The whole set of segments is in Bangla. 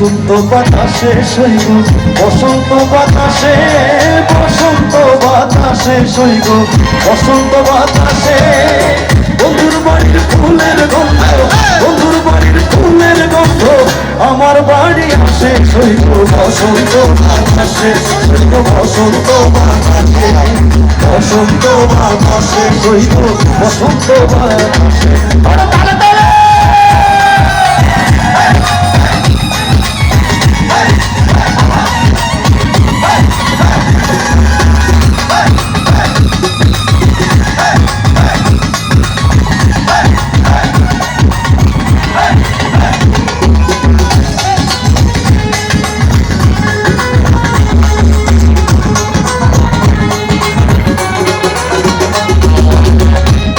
বসন্ত বাতাসে সইব বসন্ত বাতাসে বসন্ত বাতাসে সইব বসন্ত বাতাসে বন্ধুর বাড়ির ফুলের গন্ধ বন্ধুর বাড়ির ফুলের গন্ধ আমার বাড়ি আসে সইব বসন্ত বাতাসে সইব বসন্ত বাতাসে বসন্ত বাতাসে সইব বসন্ত বাতাসে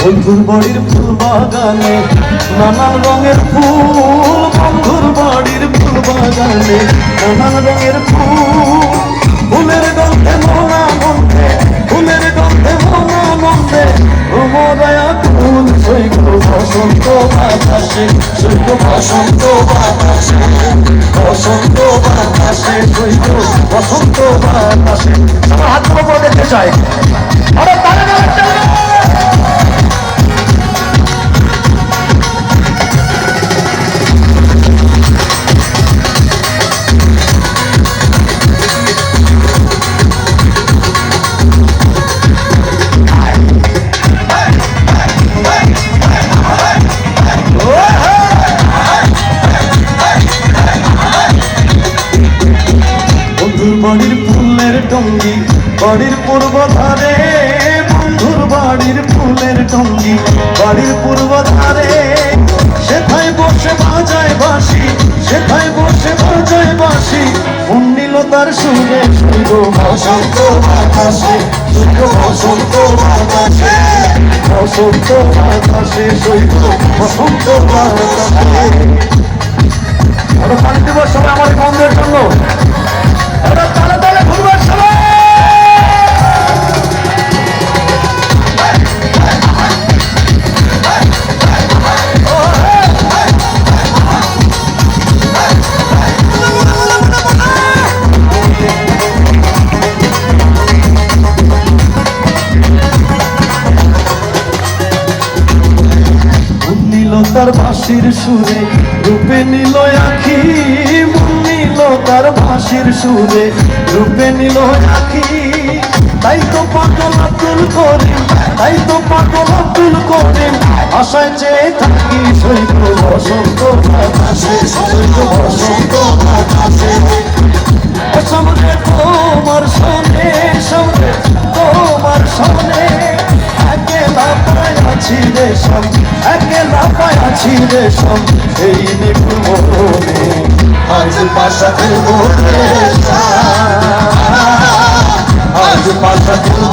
বন্ধুর বাড়ির ফুল বাগানে নানান রঙের ফুল বন্ধুর বাড়ির ফুল বাগানে নানান রঙের ফুল ফুলের গন্ধে মনা মন্দে ফুলের গন্ধে মনা মন্দে ভ্রমরায়া ফুল সৈক বসন্ত বাতাসে সৈক বসন্ত বাতাসে বসন্ত বাতাসে সৈক বসন্ত বাতাসে আমার হাত করে দেখতে চাই আরে তারা বাড়ির ফুলের টঙ্গি বাড়ির পূর্ব ধারে বন্ধুর বাড়ির ফুলের টঙ্গি বাড়ির পূর্ব ধারে সেথায় বসে বাজায় বাঁশি সেথায় বসে বাজায় বাঁশি মন নিল তার সুরে সৈব বসন্ত বাতাসে সৈব বসন্ত বাতাসে বসন্ত বাতাসে সৈব বসন্ত বাতাসে আরো পানি দেবার সময় আমার বন্ধের জন্য তালে তালে ঘুরবার সময় তার বাঁশির সুরে রূপে নিল আখি মন নিল তার বাঁশির সুরে রূপে নিল আখি তাই তো পাগল আব্দুল করিম তাই তো পাগল আব্দুল করিম আশায় চেয়ে থাকি সৈক বসন্ত বাতাসে সৈক বসন্ত বাতাসে সামনে তোমার সনে সামনে তোমার সনে একলা পায় আছি রেশম একলা পায় আছি রেশম এই নিপুণ মনে আজ পাশা খেলবো আজ পাশা খেলবো